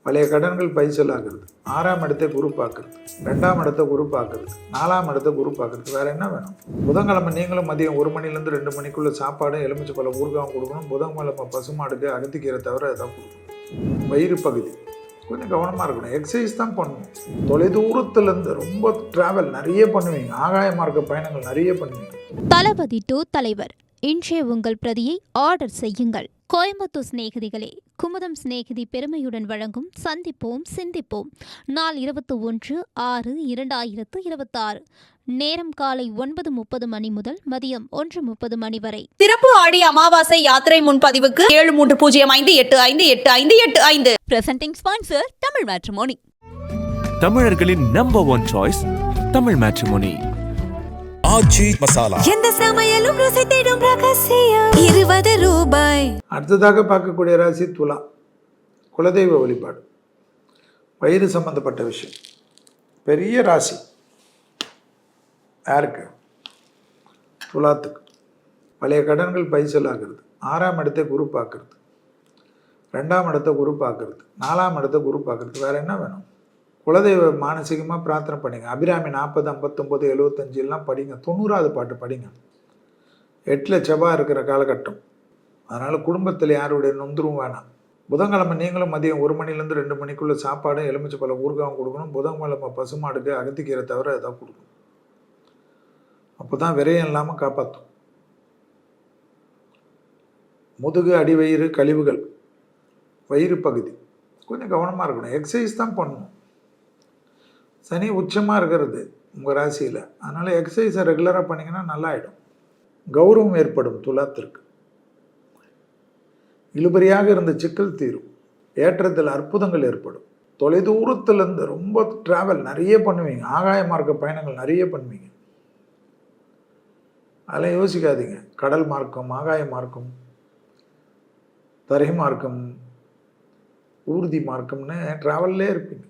பழைய கடன்கள் பைசலாகிறது. 6ஆம் இடத்தை குரு பார்க்குறது, 2ஆம் இடத்தை குரு பார்க்குறது, 4ஆம் இடத்தை குரு பார்க்குறது. வேறு என்ன வேணும்? புதன்கிழமை நீங்களும் மதியம் 1 மணிலேருந்து 2 மணிக்குள்ளே சாப்பாடும் எலுமிச்சை பழம் ஊறுகாவும் கொடுக்கணும். புதன்கிழமை பசுமாடுக்கு அகத்திக்கீரை தவிர எதாவது கொடுக்கணும். வயிறு பகுதி கொஞ்சம் கவனமாக இருக்கணும். எக்ஸசைஸ் தான் பண்ணணும். தொலைதூரத்துலேருந்து ரொம்ப ட்ராவல் நிறைய பண்ணுவீங்க, ஆகாய மார்க்க பயணங்கள் நிறைய பண்ணுவீங்க. தளபதி டு தலைவர் இன்றைய உங்கள் பிரதியை ஆர்டர் செய்யுங்கள். கோயம்புத்தூர் சிநேகிதிகளே, குமுதம் சிநேகிதி பெருமையுடன் வழங்கும் சந்திப்போம் சிந்திப்போம். நாள் 21/6/2026. நேரம் காலை 9:30 மணி முதல் மதியம் 1:30 மணி வரை. சிறப்பு ஆடி அமாவாசை யாத்திரை முன்பதிவுக்கு 7305858585. Presenting sponsor Tamil matrimony. தமிழர்களின் நம்பர் 1 சாய்ஸ் தமிழ் மேட்ரிமோனி. ஆச்சி மசாலா, எந்த சமையலும் ருசி தேடும் ரகசியம். 20 ரூபாய். அடுத்ததாக பார்க்கக்கூடிய ராசி துலா. குலதெய்வ வழிபாடு, வயிறு சம்பந்தப்பட்ட விஷயம். பெரிய ராசி யாருக்கு? துலாத்துக்கு. பழைய கடன்கள் பைசலாகிறது. 6ஆம் இடத்தை குரு பார்க்குறது, 2ஆம் இடத்தை குரு பார்க்குறது, 4ஆம் இடத்தை குரு பார்க்குறது. வேறு என்ன வேணும்? குலதெய்வ மானசீகமாக பிரார்த்தனை பண்ணிங்க. அபிராமி 40, 59, 75 எல்லாம் படிங்க. 90ஆவது பாட்டு படிங்க. 8ல் செவ்வாய் இருக்கிற காலகட்டம். அதனால் குடும்பத்தில் யாருடைய நொந்தரும் வேணாம். புதன்கிழமை நீங்களும் மதியம் 1 மணிலேருந்து 2 மணிக்குள்ளே சாப்பாடும் எலுமிச்சை பழம் ஊறுகாவும் கொடுக்கணும். புதன்கிழமை பசுமாடுக்கு அகத்திக்கீரை தவிர எதாவது கொடுக்கணும். அப்போ தான் விரயம் இல்லாமல் காப்பாற்றும். முதுகு, அடிவயிறு, கழிவுகள், வயிறு பகுதி கொஞ்சம் கவனமாக இருக்கணும். எக்ஸசைஸ் தான் பண்ணணும். சனி உச்சமாக இருக்கிறது உங்கள் ராசியில். அதனால் எக்ஸசைஸை ரெகுலராக பண்ணிங்கன்னா நல்லாயிடும். கௌரவம் ஏற்படும் துலாத்திற்கு. இழுபறியாக இருந்த சிக்கல் தீரும். ஏற்றத்தில் அற்புதங்கள் ஏற்படும். தொலைதூரத்துலேருந்து ரொம்ப ட்ராவல் நிறைய பண்ணுவீங்க, ஆகாய மார்க்க பயணங்கள் நிறைய பண்ணுவீங்க. அதெல்லாம் யோசிக்காதீங்க. கடல் மார்க்கம், ஆகாய மார்க்கம், தரை மார்க்கம், ஊர்தி மார்க்கம்னு ட்ராவல்லே இருப்பீங்க.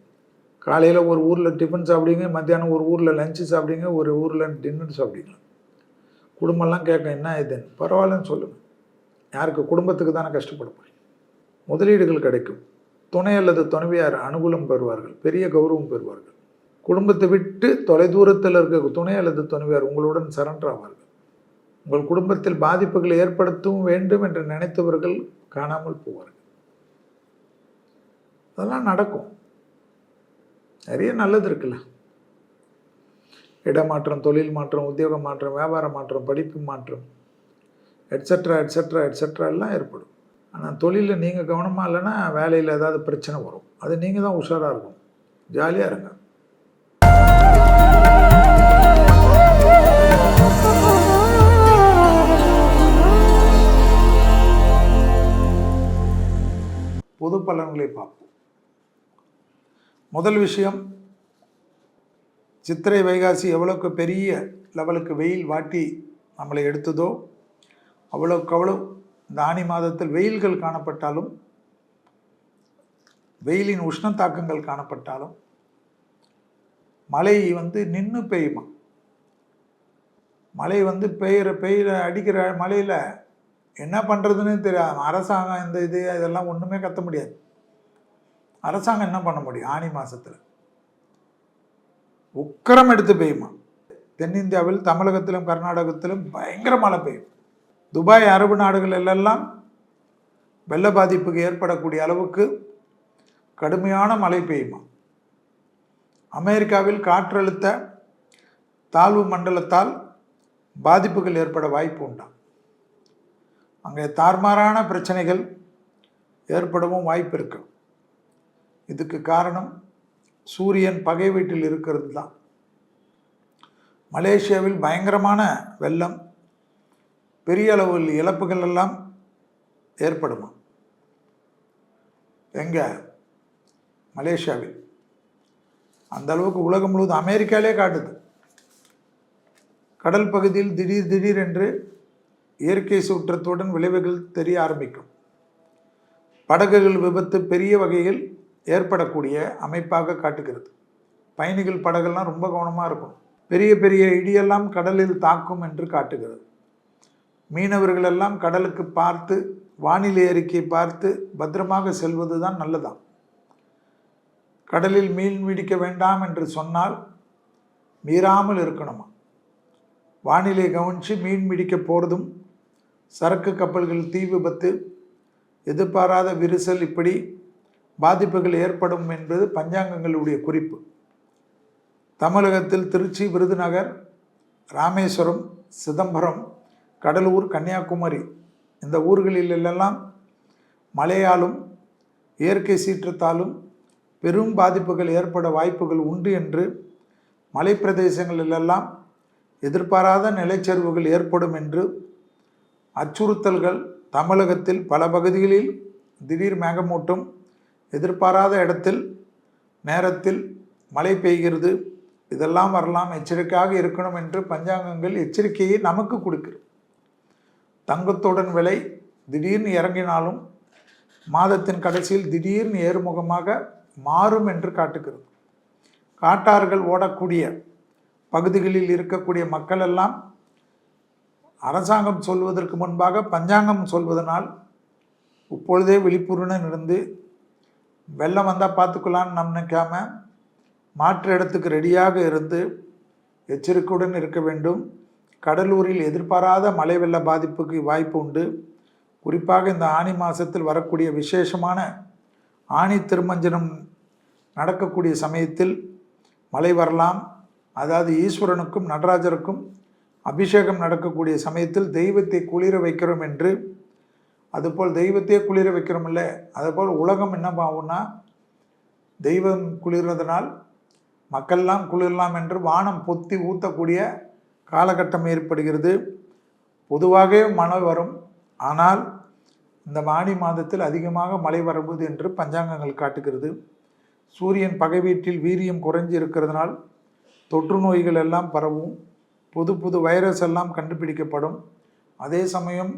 காலையில் ஒரு ஊரில் டிஃபன் சாப்பிடுவீங்க, மத்தியானம் ஒரு ஊரில் லஞ்சு சாப்பிடுவீங்க, ஒரு ஊரில் டின்னர் சாப்பிடுவீங்க. குடும்பம்லாம் கேட்க என்ன இதுன்னு. பரவாயில்லன்னு சொல்லுங்கள். யாருக்கு? குடும்பத்துக்கு தானே கஷ்டப்பட போகிறீங்க. முதலீடுகள் கிடைக்கும். துணை அல்லது துணைவியார் அனுகூலம் பெறுவார்கள், பெரிய கௌரவம் பெறுவார்கள். குடும்பத்தை விட்டு தொலைதூரத்தில் இருக்க துணை அல்லது துணைவியார் உங்களுடன் சரண்டர் ஆவார்கள். உங்கள் குடும்பத்தில் பாதிப்புகளை ஏற்படுத்தவும் வேண்டும் என்று நினைத்தவர்கள் காணாமல் போவார்கள். அதெல்லாம் நடக்கும். நிறைய நல்லது இருக்குல்ல. இடமாற்றம், தொழில் மாற்றம், உத்தியோக மாற்றம், வியாபார மாற்றம், படிப்பு மாற்றம், எட்ஸெட்ரா எட்ஸெட்ரா எட்ஸெட்ரா எல்லாம் ஏற்படும். ஆனால் தொழிலில் நீங்கள் கவனமாக இல்லைன்னா வேலையில் ஏதாவது பிரச்சனை வரும். அது நீங்கள் தான் உஷாராக இருக்கணும். ஜாலியாக இருங்க. பொது பலன்களை பார்ப்போம். முதல் விஷயம், சித்திரை வைகாசி எவ்வளோக்கு பெரிய லெவலுக்கு வெயில் வாட்டி நம்மளை எடுத்ததோ அவ்வளோக்கு அவ்வளோ இந்த ஆனி மாதத்தில் வெயில்கள் காணப்பட்டாலும், வெயிலின் உஷ்ண தாக்கங்கள் காணப்பட்டாலும், மழை நின்று பெய்யுமா. மழை பெய்கிற அடிக்கிற மழையில் என்ன பண்ணுறதுன்னு தெரியாது. அரசாங்கம் இந்த இதெல்லாம் ஒன்றுமே கத்த முடியாது. அரசாங்கம் என்ன பண்ண முடியும்? ஆனி மாதத்தில் உக்கரம் எடுத்து பெய்யுமா. தென்னிந்தியாவில் தமிழகத்திலும் கர்நாடகத்திலும் பயங்கர மழை பெய்யும். துபாய், அரபு நாடுகளெல்லாம் வெள்ள பாதிப்புக்கு ஏற்படக்கூடிய அளவுக்கு கடுமையான மழை பெய்யுமா. அமெரிக்காவில் காற்றழுத்த தாழ்வு மண்டலத்தால் பாதிப்புகள் ஏற்பட வாய்ப்பு உண்டா. அங்கே தார்மாரான பிரச்சனைகள் ஏற்படவும் வாய்ப்பு இருக்கு. இதுக்கு காரணம் சூரியன் பகை வீட்டில் இருக்கிறது தான். மலேசியாவில் பயங்கரமான வெள்ளம், பெரிய அளவில் இழப்புகள் எல்லாம் ஏற்படுமா. எங்க? மலேசியாவில். அந்த அளவுக்கு உலகம் முழுவதும், அமெரிக்காலே காட்டுது. கடல் பகுதியில் திடீரென்று இயற்கை சீற்றத்துடன் விளைவுகள் தெரிய ஆரம்பிக்கும். படகுகள் விபத்து பெரிய வகையில் ஏற்படக்கூடிய அமைப்பாக காட்டுகிறது. பயணிகள் படகுலாம் ரொம்ப கவனமாக இருக்கும். பெரிய பெரிய இடியெல்லாம் கடலில் தாக்கும் என்று காட்டுகிறது. மீனவர்கள் எல்லாம் கடலுக்கு பார்த்து, வானிலை அறிக்கை பார்த்து பத்திரமாக செல்வது தான் நல்லதாம். கடலில் மீன் பிடிக்க வேண்டாம் என்று சொன்னால் மீறாமல் இருக்கணுமா. வானிலை கவனித்து மீன் பிடிக்க போகிறதும், சரக்கு கப்பல்கள் தீ விபத்து, எதிர்பாராத விரிசல், இப்படி பாதிப்புகள் ஏற்படும் என்பது பஞ்சாங்கங்களுடைய குறிப்பு. தமிழகத்தில் திருச்சி, விருதுநகர், ராமேஸ்வரம், சிதம்பரம், கடலூர், கன்னியாகுமரி இந்த ஊர்களிலெல்லாம் மழையாலும் இயற்கை சீற்றத்தாலும் பெரும் பாதிப்புகள் ஏற்பட வாய்ப்புகள் உண்டு என்று மலை பிரதேசங்களிலெல்லாம் எதிர்பாராத நிலச்சரிவுகள் ஏற்படும் என்று அச்சுறுத்தல்கள். தமிழகத்தில் பல பகுதிகளில் திடீர் மேகமூட்டம், எதிர்பாராத இடத்தில் நேரத்தில் மழை பெய்கிறது, இதெல்லாம் வரலாம், எச்சரிக்கையாக இருக்கணும் என்று பஞ்சாங்கங்கள் எச்சரிக்கையை நமக்கு கொடுக்கிறது. தங்கத்துடன் விலை திடீர்னு இறங்கினாலும் மாதத்தின் கடைசியில் திடீர்னு ஏறுமுகமாக மாறும் என்று காட்டுகிறது. காட்டார்கள் ஓடக்கூடிய பகுதிகளில் இருக்கக்கூடிய மக்கள் எல்லாம் அரசாங்கம் சொல்வதற்கு முன்பாக பஞ்சாங்கம் சொல்வதனால் இப்பொழுதே விழிப்புணர்வுடன் இருந்து வெள்ளம் வந்தால் பார்த்துக்கலான்னு நம்ம நினைக்காம மாற்று இடத்துக்கு ரெடியாக இருந்து எச்சரிக்கையுடன் இருக்க வேண்டும். கடலூரில் எதிர்பாராத மழை வெள்ள பாதிப்புக்கு வாய்ப்பு உண்டு. குறிப்பாக இந்த ஆனி மாதத்தில் வரக்கூடிய விசேஷமான ஆனி திருமஞ்சனம் நடக்கக்கூடிய சமயத்தில் மழை வரலாம். அதாவது ஈஸ்வரனுக்கும் நடராஜருக்கும் அபிஷேகம் நடக்கக்கூடிய சமயத்தில் தெய்வத்தை குளிர வைக்கிறோம் என்று, அதுபோல் தெய்வத்தையே குளிர வைக்கிறோம் இல்லை, அதுபோல் உலகம் என்ன ஆகும்னா தெய்வம் குளிர்றதுனால் மக்கள்லாம் குளிரலாம் என்று வானம் பொத்தி ஊற்றக்கூடிய காலகட்டம் ஏற்படுகிறது. பொதுவாகவே மழை வரும், ஆனால் இந்த ஆனி மாதத்தில் அதிகமாக மழை வரப்போகுது என்று பஞ்சாங்கங்கள் காட்டுகிறது. சூரியன் பகை வீட்டில் வீரியம் குறைஞ்சி இருக்கிறதுனால் தொற்று நோய்கள் எல்லாம் பரவும், புது புது வைரஸ் எல்லாம் கண்டுபிடிக்கப்படும். அதே சமயம்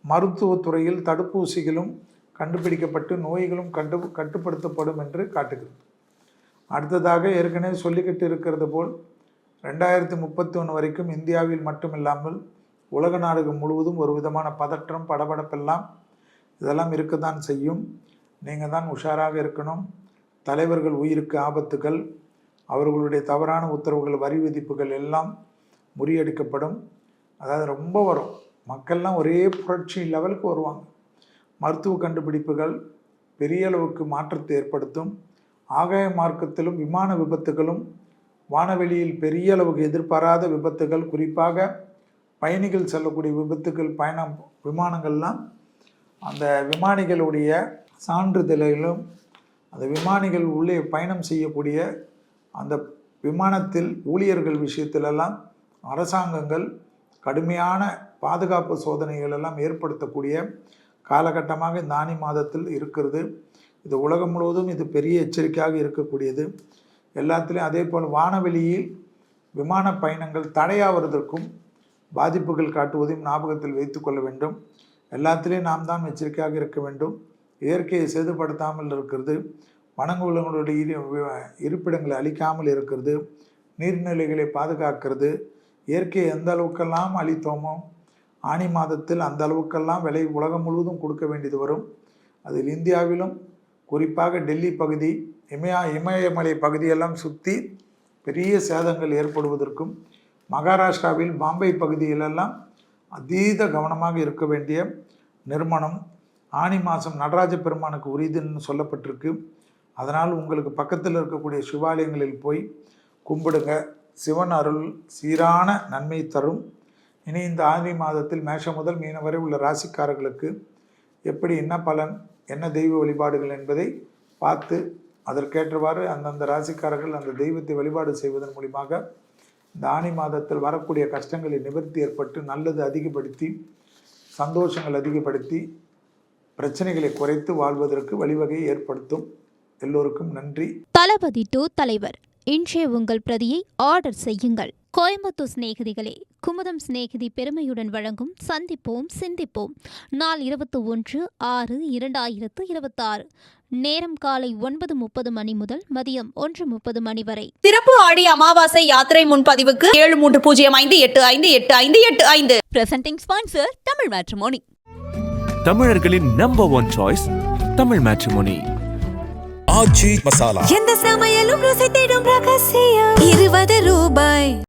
மருத்துவத்துறையில் தடுப்பூசிகளும் கண்டுபிடிக்கப்பட்டு நோய்களும் கட்டுப்படுத்தப்படும் என்று காட்டுகிறது. அடுத்ததாக ஏற்கனவே சொல்லிக்கிட்டு இருக்கிறது போல் 2031 வரைக்கும் இந்தியாவில் மட்டுமில்லாமல் உலக நாடுகள் முழுவதும் ஒரு விதமான பதற்றம், படபடப்பெல்லாம் இதெல்லாம் இருக்கத்தான் செய்யும். நீங்கள் தான் உஷாராக இருக்கணும். தலைவர்கள் உயிருக்கு ஆபத்துகள், அவர்களுடைய தவறான உத்தரவுகள், வரி விதிப்புகள் எல்லாம் முறியடிக்கப்படும். அதாவது ரொம்ப வரும், மக்கள்லாம் ஒரே புரட்சி லெவலுக்கு வருவாங்க. மருத்துவ கண்டுபிடிப்புகள் பெரிய அளவுக்கு மாற்றத்தை ஏற்படுத்தும். ஆகாய மார்க்கத்திலும் விமான விபத்துகளும், வானவெளியில் பெரிய அளவுக்கு எதிர்பாராத விபத்துகள், குறிப்பாக பயணிகள் செல்லக்கூடிய விபத்துகள், விமானங்கள்லாம் அந்த விமானிகளுடைய சான்றிதழிலும் அந்த விமானிகள் உள்ளே பயணம் செய்யக்கூடிய அந்த விமானத்தில் ஊழியர்கள் விஷயத்திலெல்லாம் அரசாங்கங்கள் கடுமையான பாதுகாப்பு சோதனைகள் எல்லாம் ஏற்படுத்தக்கூடிய காலகட்டமாக இந்த ஆனி மாதத்தில் இருக்கிறது. இது உலகம் முழுவதும் இது பெரிய எச்சரிக்கையாக இருக்கக்கூடியது. எல்லாத்துலேயும் அதே போல் வானவெளியில் விமான பயணங்கள் தடையாவதற்கும் பாதிப்புகள் காட்டுவதையும் ஞாபகத்தில் வைத்து கொள்ள வேண்டும். எல்லாத்துலேயும் நாம் தான் எச்சரிக்கையாக இருக்க வேண்டும். இயற்கையை சேதப்படுத்தாமல் இருக்கிறது, வனங்களுடைய இருப்பிடங்களை அழிக்காமல் இருக்கிறது, நீர்நிலைகளை பாதுகாக்கிறது. இயற்கையை எந்த அளவுக்கெல்லாம் அழித்தோமோ ஆனி மாதத்தில் அந்த அளவுக்கெல்லாம் விலை உலகம் முழுவதும் கொடுக்க வேண்டியது வரும். அதில் இந்தியாவிலும் குறிப்பாக டெல்லி பகுதி, இமயமலை பகுதியெல்லாம் சுற்றி பெரிய சேதங்கள் ஏற்படுவதற்கும், மகாராஷ்டிராவில் பாம்பே பகுதியிலெல்லாம் அதீத கவனமாக இருக்க வேண்டிய நிர்மாணம். ஆனி மாதம் நடராஜ பெருமானுக்கு உரியதுன்னு சொல்லப்பட்டிருக்கு. அதனால் உங்களுக்கு பக்கத்தில் இருக்கக்கூடிய சிவாலயங்களில் போய் கும்பிடுங்க. சிவன் அருள் சீரான நன்மை தரும். இனி இந்த ஆனி மாதத்தில் மேஷம் முதல் மீனம் வரை உள்ள ராசிக்காரர்களுக்கு எப்படி என்ன பலன், என்ன தெய்வ வழிபாடுகள் என்பதை பார்த்து அதற்கேற்றவாறு அந்தந்த ராசிக்காரர்கள் அந்த தெய்வத்தை வழிபாடு செய்வதன் மூலியமாக இந்த ஆனி மாதத்தில் வரக்கூடிய கஷ்டங்களை நிவர்த்தி ஏற்பட்டு நல்லது அதிகப்படுத்தி, சந்தோஷங்கள் அதிகப்படுத்தி, பிரச்சனைகளை குறைத்து வாழ்வதற்கு வழிவகையை ஏற்படுத்தும். எல்லோருக்கும் நன்றி. தளபதி 2 தலைவர் இன்றைய உங்கள் பிரதியை ஆர்டர் செய்யுங்கள். கோயம்புத்தூர் சிநேகிதிகளே, குமுதம் சிநேகிதி பெருமையுடன் வழங்கும் சந்திப்போம் சிந்திப்போம். நாள் 21/6/2026. நேரம் காலை 9:30 மணி முதல் மதியம் 1:30 மணி வரை. சிறப்பு ஆடி அமாவாசை யாத்திரை முன்பதிவுக்கு 7305858585. Presenting sponsor Tamil Matrimony. தமிழர்களின் நம்பர் 1 சாய்ஸ் தமிழ் மேட்ரிமோனி. ஆச்சி மசாலா. எந்த சமையலும் ருசி தேடும் ரகசியம் 20 ரூபாய்.